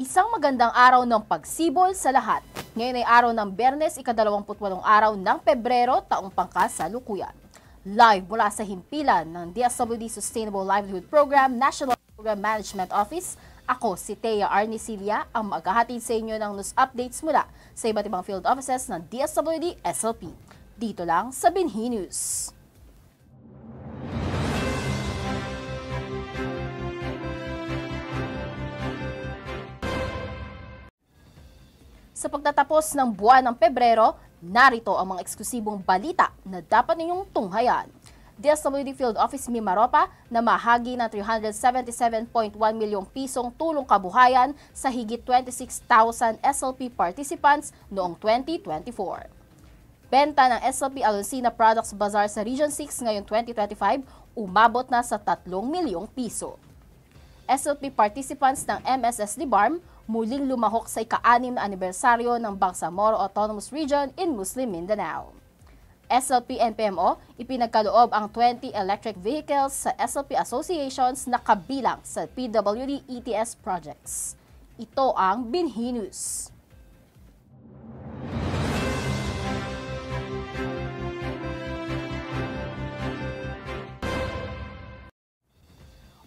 Isang magandang araw ng pagsibol sa lahat. Ngayon ay araw ng Biyernes, ika-28 araw ng Pebrero, taong pangkasalukuyan. Live mula sa himpilan ng DSWD Sustainable Livelihood Program, National Program Management Office, ako si Thea Arnicilia, ang maghahatid sa inyo ng news updates mula sa iba't ibang field offices ng DSWD SLP. Dito lang sa Binhi News. Sa pagtatapos ng buwan ng Pebrero, narito ang mga eksklusibong balita na dapat ninyong tunghayan. DSWD Field Office Mimaropa na mahagi ng 377.1 milyong pisong tulong kabuhayan sa higit 26,000 SLP participants noong 2024. Benta ng SLP Alonsina Products Bazaar sa Region 6 ngayong 2025 umabot na sa 3 milyong piso. SLP participants ng MSS Libarm muling lumahok sa ika-6 na anibersaryo ng Bangsamoro Autonomous Region in Muslim Mindanao. SLP NPMO ipinagkaloob ang 20 electric vehicles sa SLP associations na kabilang sa PWD ETS projects. Ito ang Binhi News.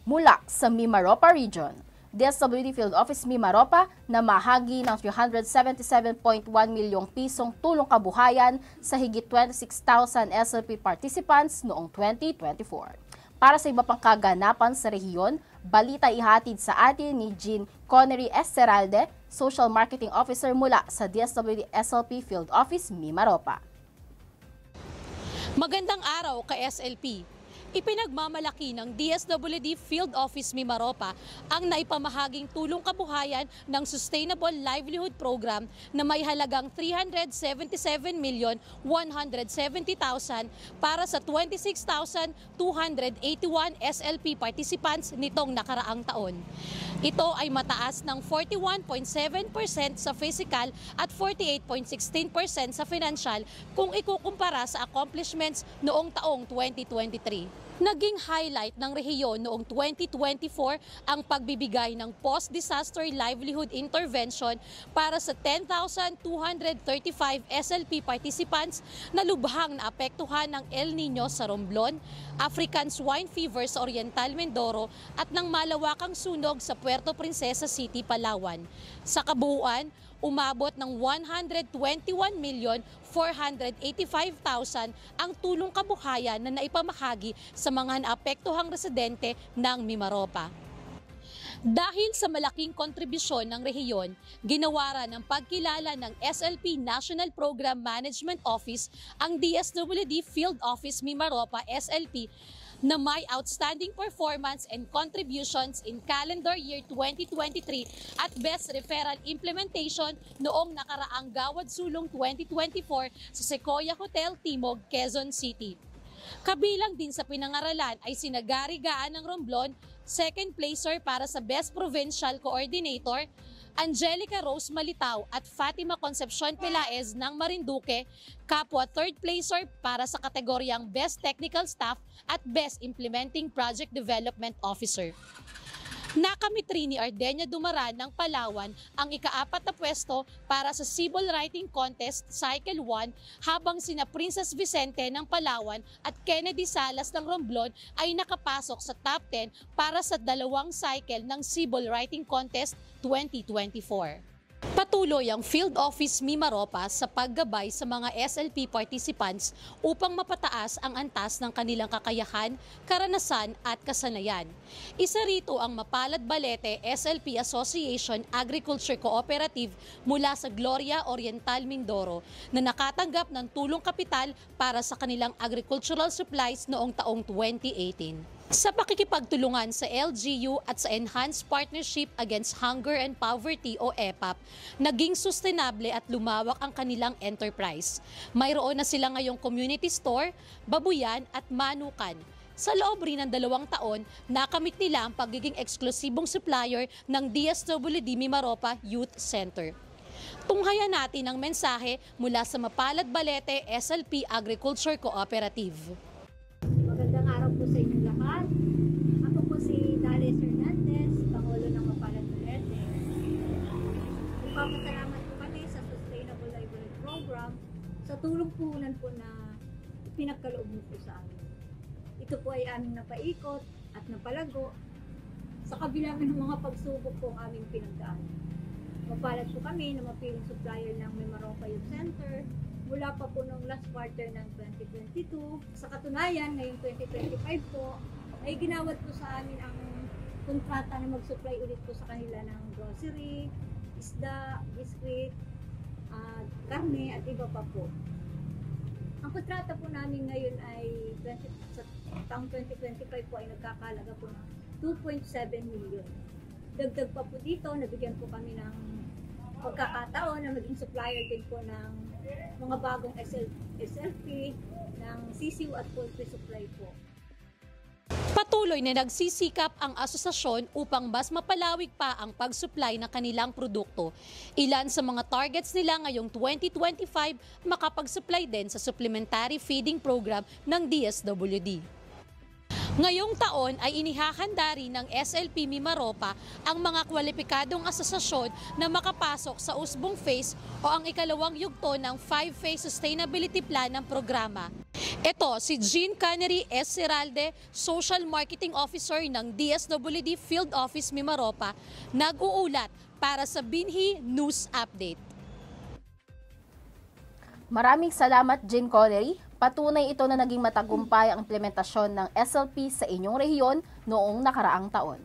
Mula sa Mimaropa Region, DSWD Field Office Mimaropa na mahagi ng 377.1 milyong pisong tulong kabuhayan sa higit 26,000 SLP participants noong 2024. Para sa iba pang kaganapan sa rehiyon, balita ihatid sa atin ni Jean Connery Esteralde, Social Marketing Officer mula sa DSWD SLP Field Office Mimaropa. Magandang araw ka SLP. Ipinagmamalaki ng DSWD Field Office Mimaropa ang naipamahaging tulong kabuhayan ng Sustainable Livelihood Program na may halagang 377,170,000 para sa 26,281 SLP participants nitong nakaraang taon. Ito ay mataas ng 41.7% sa physical at 48.16% sa financial kung ikukumpara sa accomplishments noong taong 2023. Naging highlight ng rehiyon noong 2024 ang pagbibigay ng post-disaster livelihood intervention para sa 10,235 SLP participants na lubhang naapektuhan ng El Nino sa Romblon, African Swine Fever sa Oriental Mindoro at ng malawakang sunog sa Puerto Princesa City, Palawan. Sa kabuuan, umabot ng 121,485,000 ang tulong kabuhayan na naipamahagi sa mga naapektuhang residente ng Mimaropa. Dahil sa malaking kontribusyon ng rehiyon, ginawaran ng pagkilala ng SLP National Program Management Office ang DSWD Field Office Mimaropa SLP na may outstanding performance and contributions in calendar year 2023 at best referral implementation noong nakaraang Gawad Sulong 2024 sa Sequoia Hotel, Timog, Quezon City. Kabilang din sa pinangaralan ay sina Gary Gaan ng Romblon, second placer para sa Best Provincial Coordinator, Angelica Rose Malitaw at Fatima Concepcion Pelaez ng Marinduque, kapwa third placer para sa kategoryang Best Technical Staff at Best Implementing Project Development Officer. Nakamit rin ni Ardenia Dumaran ng Palawan ang ika-4 na pwesto para sa Civil Writing Contest Cycle 1 habang sina Princess Vicente ng Palawan at Kennedy Salas ng Romblon ay nakapasok sa top 10 para sa dalawang cycle ng Civil Writing Contest 2024. Patuloy ang Field Office Mimaropa sa paggabay sa mga SLP participants upang mapataas ang antas ng kanilang kakayahan, karanasan at kasanayan. Isa rito ang Mapalad Balete SLP Association Agriculture Cooperative mula sa Gloria Oriental, Mindoro na nakatanggap ng tulong kapital para sa kanilang agricultural supplies noong taong 2018. Sa pakikipagtulungan sa LGU at sa Enhanced Partnership Against Hunger and Poverty o EPAP, naging sustainable at lumawak ang kanilang enterprise. Mayroon na sila ngayong community store, babuyan at manukan. Sa loob rin ng 2 taon, nakamit nila ang pagiging eksklusibong supplier ng DSWD Mimaropa Youth Center. Tunghayan natin ang mensahe mula sa Mapalad Balete SLP Agriculture Cooperative. Magandang araw po sa inyong lahat. Ako po si Dales Hernandez, Pangulo ng Mapalad Balete. Nagpapasalamat po kami sa Sustainable Livelihood Program sa tulong puhunan po na pinagkaloob mo po sa amin. Ito po ay aming napaikot at napalago sa kabila ng mga pagsubok po ang aming pinagdaanan. Mapalad po kami na mapiling supplier ng Mimaropa Youth Center mula pa po noong last quarter ng 2022. Sa katunayan, ngayong 2025 po, ay ginawad po sa amin ang kontrata na mag-supply ulit po sa kanila ng grocery, isda, biskwit, karne at iba pa po. Ang kontrata po namin ngayon ay sa taong 2025 po ay nagkakalaga po ng 2.7 million. Dagdag pa po dito, nabigyan po kami ng pagkakataon na maging supplier din po ng mga bagong SLP, ng CCU at poultry supply po. Patuloy na nagsisikap ang asosasyon upang mas mapalawig pa ang pag-supply ng kanilang produkto. Ilan sa mga targets nila ngayong 2025 makapag-supply din sa supplementary feeding program ng DSWD. Ngayong taon ay inihahanda rin ng SLP Mimaropa ang mga kwalipikadong asosasyon na makapasok sa usbong phase o ang ikalawang yugto ng 5-phase sustainability plan ng programa. Ito si Jean Canary S. Seralde, Social Marketing Officer ng DSWD Field Office Mimaropa, nag-uulat para sa Binhi News Update. Maraming salamat, Jean Connery. Patunay ito na naging matagumpay ang implementasyon ng SLP sa inyong rehiyon noong nakaraang taon.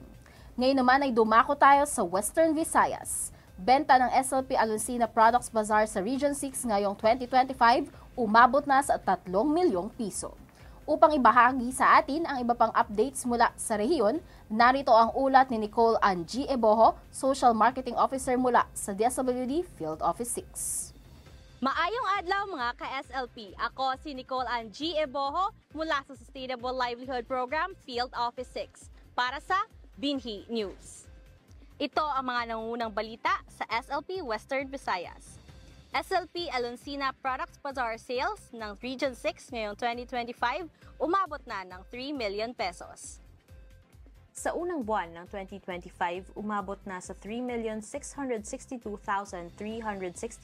Ngayon naman ay dumako tayo sa Western Visayas. Benta ng SLP Aluncina Products Bazaar sa Region 6 ngayong 2025 umabot na sa 3 milyong piso. Upang ibahagi sa atin ang iba pang updates mula sa rehiyon, narito ang ulat ni Nicole Ann G. Eboho, Social Marketing Officer mula sa DSWD Field Office 6. Maayong adlaw mga ka-SLP. Ako si Nicole Ann G. Eboho mula sa Sustainable Livelihood Program Field Office 6 para sa Binhi News. Ito ang mga nangungunang balita sa SLP Western Visayas. SLP Aluncina Products Bazaar Sales ng Region 6 ngayong 2025 umabot na ng 3 million pesos. Sa unang buwan ng 2025, umabot na sa 3,662,360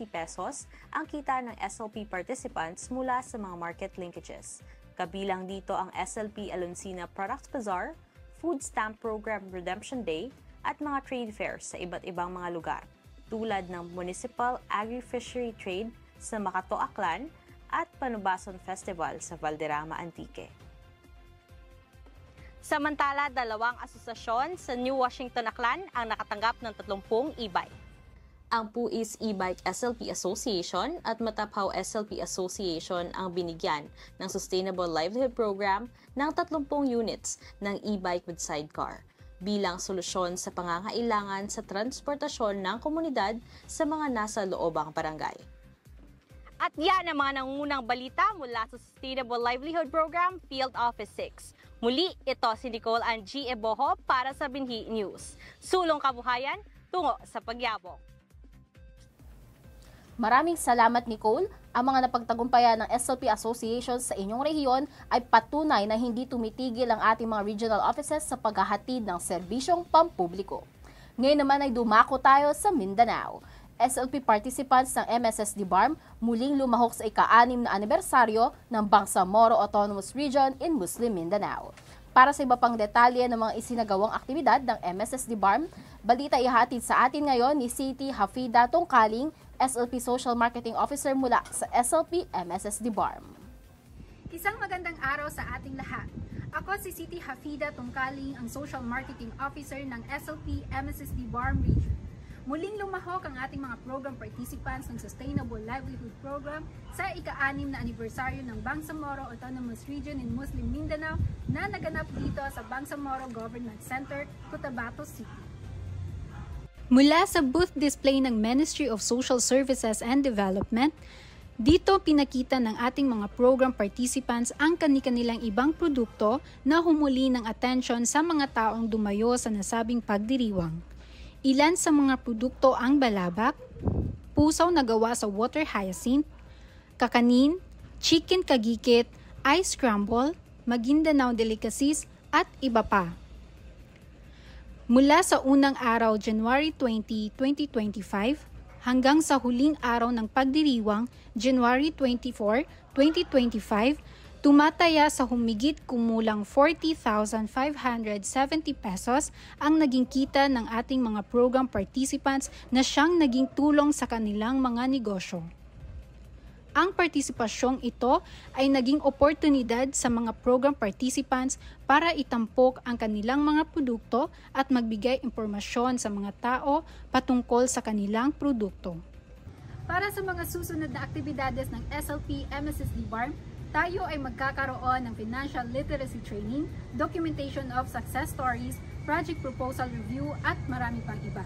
pesos ang kita ng SLP participants mula sa mga market linkages. Kabilang dito ang SLP Aluncina Products Bazaar, Food Stamp Program Redemption Day, at mga trade fairs sa iba't ibang mga lugar, tulad ng Municipal Agri-Fishery Trade sa Makato, Aklan at Panubason Festival sa Valderrama, Antique. Samantala, 2 asosasyon sa New Washington, Aklan ang nakatanggap ng 30 e-bike. Ang Puis E-Bike SLP Association at Mataphaw SLP Association ang binigyan ng Sustainable Livelihood Program ng 30 units ng e-bike with sidecar bilang solusyon sa pangangailangan sa transportasyon ng komunidad sa mga nasa loobang barangay. At yan ang mga nangungunang balita mula sa Sustainable Livelihood Program Field Office 6. Muli, ito si Nicole Ann G. Eboho para sa Binhi News. Sulong kabuhayan, tungo sa pagyabong. Maraming salamat, Nicole. Ang mga napagtagumpayan ng SLP Association sa inyong rehiyon ay patunay na hindi tumitigil ang ating mga regional offices sa paghahatid ng serbisyong pampubliko. Ngayon naman ay dumako tayo sa Mindanao. SLP participants ng MSSD BARM muling lumahok sa ika-6 na anibersaryo ng Bangsamoro Autonomous Region in Muslim Mindanao. Para sa iba pang detalye ng mga isinagawang aktibidad ng MSSD BARM, balita ihatid sa atin ngayon ni Siti Hafida Tungkaling, SLP Social Marketing Officer mula sa SLP MSSD BARM. Isang magandang araw sa ating lahat. Ako si Siti Hafida Tungkaling, ang Social Marketing Officer ng SLP MSSD BARM Region. Muling lumahok ang ating mga program participants ng Sustainable Livelihood Program sa ika-6 na anibersaryo ng Bangsamoro Autonomous Region in Muslim Mindanao na naganap dito sa Bangsamoro Government Center, Cotabato City. Mula sa booth display ng Ministry of Social Services and Development, dito pinakita ng ating mga program participants ang kani-kanilang ibang produkto na humuli ng atensyon sa mga taong dumayo sa nasabing pagdiriwang. Ilan sa mga produkto ang balabak, pusaw na gawa sa water hyacinth, kakanin, chicken kagikit, ice scramble, Maguindanao delicacies at iba pa. Mula sa unang araw January 20, 2025, hanggang sa huling araw ng pagdiriwang, January 24, 2025, tumataya sa humigit kumulang 40,570 pesos ang naging kita ng ating mga program participants na siyang naging tulong sa kanilang mga negosyo. Ang partisipasyong ito ay naging oportunidad sa mga program participants para itampok ang kanilang mga produkto at magbigay impormasyon sa mga tao patungkol sa kanilang produkto. Para sa mga susunod na aktibidades ng SLP MSSD BARM, tayo ay magkakaroon ng financial literacy training, documentation of success stories, project proposal review at marami pang iba.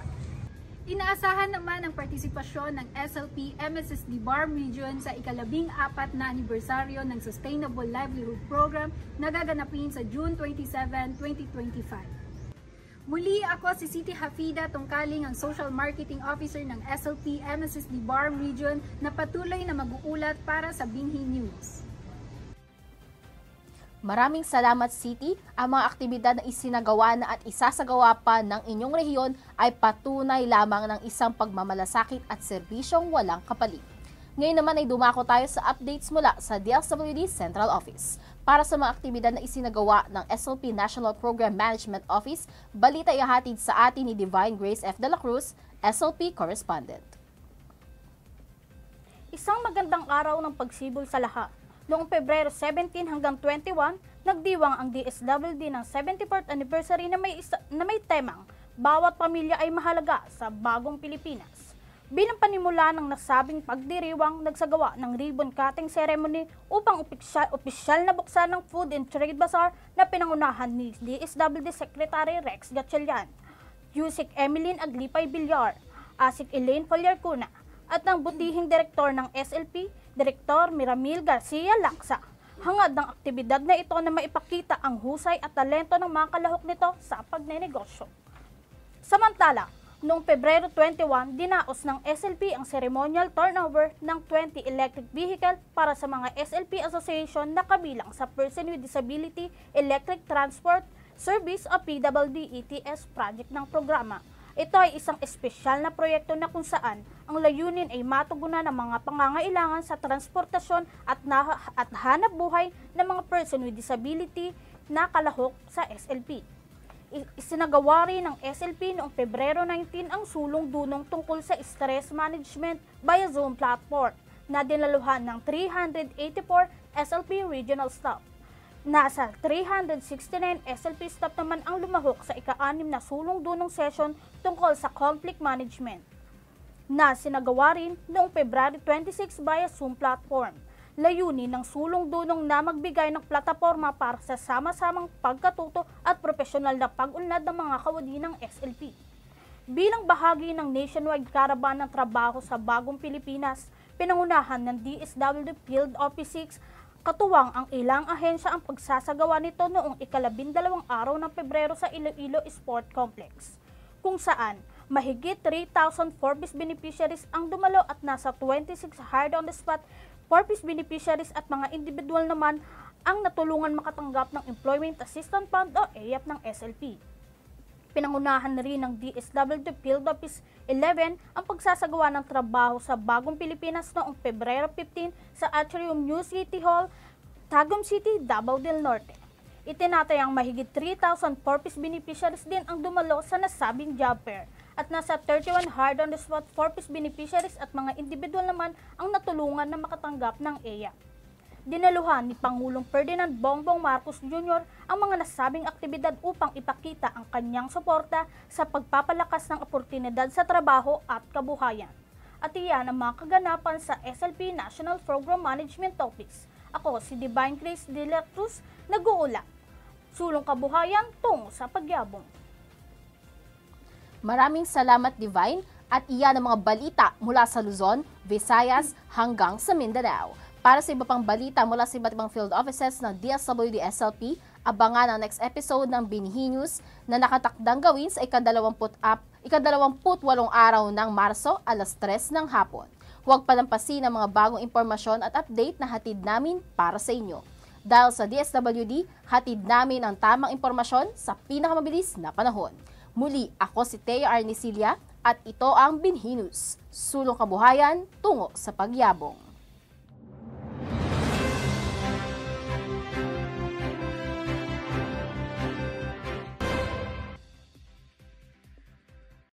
Inaasahan naman ang partisipasyon ng SLP MSSD BARM Region sa ika-14 na anibersaryo ng Sustainable Livelihood Program na gaganapin sa June 27, 2025. Muli ako si Siti Hafida Tungkaling, ang Social Marketing Officer ng SLP MSSD BARM Region na patuloy na mag-uulat para sa Binhi News. Maraming salamat, City. Ang mga aktibidad na isinagawa na at isasagawa pa ng inyong rehiyon ay patunay lamang ng isang pagmamalasakit at serbisyong walang kapalit. Ngayon naman ay dumako tayo sa updates mula sa DSWD Central Office. Para sa mga aktibidad na isinagawa ng SLP National Program Management Office, balita ihatid sa atin ni Divine Grace F. de la Cruz, SLP Correspondent. Isang magandang araw ng pagsibol sa lahat. Noong Pebrero 17 hanggang 21, nagdiwang ang DSWD ng 74th anniversary na may temang Bawat Pamilya ay Mahalaga sa Bagong Pilipinas. Bilang panimula ng nasabing pagdiriwang, nagsagawa ng ribbon cutting ceremony upang opisyal na buksan ng Food and Trade Bazaar na pinangunahan ni DSWD Secretary Rex Gatchalian, Yusik Emeline Aglipay Villar, Asik Elaine Falyarcuna, at ng butihing direktor ng SLP, Direktor Miramil Garcia Laksa. Hangad ng aktibidad na ito na maipakita ang husay at talento ng mga kalahok nito sa pagnenegosyo. Samantala, noong Pebrero 21, dinaos ng SLP ang ceremonial turnover ng 20 electric vehicle para sa mga SLP Association na kabilang sa Person with Disability Electric Transport Service o PWD-ETS project ng programa. Ito ay isang espesyal na proyekto na kung saan ang layunin ay matugunan ng mga pangangailangan sa transportasyon at hanap buhay ng mga person with disability na kalahok sa SLP. Isinagawa rin ng SLP noong Pebrero 19 ang sulong dunong tungkol sa stress management via Zoom platform na dinaluhan ng 384 SLP regional staff. Nasa 369 SLP staff naman ang lumahok sa ika-6 na sulong-dunong session tungkol sa conflict management na sinagawa rin noong February 26 via Zoom platform. Layunin ng sulong-dunong na magbigay ng plataporma para sa sama-samang pagkatuto at profesional na pag-unlad ng mga kawani ng SLP. Bilang bahagi ng nationwide caravan ng trabaho sa Bagong Pilipinas, pinangunahan ng DSWD Field Office 6 katuwang ang ilang ahensya ang pagsasagawa nito noong ika-12 araw ng Pebrero sa Iloilo Sport Complex, kung saan mahigit 3,000 4-piece beneficiaries ang dumalo at nasa 26 hired on the spot 4-piece beneficiaries at mga individual naman ang natulungan makatanggap ng Employment Assistance Fund o EAP ng SLP. Pinangunahan rin ng DSWD Field Office 11 ang pagsasagawa ng trabaho sa Bagong Pilipinas noong Pebrero 15 sa Atrium New City Hall, Tagum City, Davao del Norte. Itinatayang mahigit 3,000 4-piece beneficiaries din ang dumalo sa nasabing job fair at nasa 31 hard on the spot 4-piece beneficiaries at mga individual naman ang natulungan na makatanggap ng EAP. Dinaluhan ni Pangulong Ferdinand Bongbong Marcos Jr. ang mga nasabing aktibidad upang ipakita ang kanyang suporta sa pagpapalakas ng oportunidad sa trabaho at kabuhayan. At iyan ang mga kaganapan sa SLP National Program Management Office. Ako si Divine Grace de la Cruz, nag-uulat. Sulong kabuhayan tungo sa pagyabong. Maraming salamat, Divine, at iyan ang mga balita mula sa Luzon, Visayas hanggang sa Mindanao. Para sa iba pang balita mula sa iba't ibang field offices ng DSWD SLP, abangan ang next episode ng Binhi News na nakatakdang gawin sa ika-28 araw ng Marso, alas 3 ng hapon. Huwag palampasin ang mga bagong impormasyon at update na hatid namin para sa inyo. Dahil sa DSWD, hatid namin ang tamang impormasyon sa pinakamabilis na panahon. Muli, ako si Thea Arnicilia At ito ang Binhi News, sulong kabuhayan tungo sa pagyabong.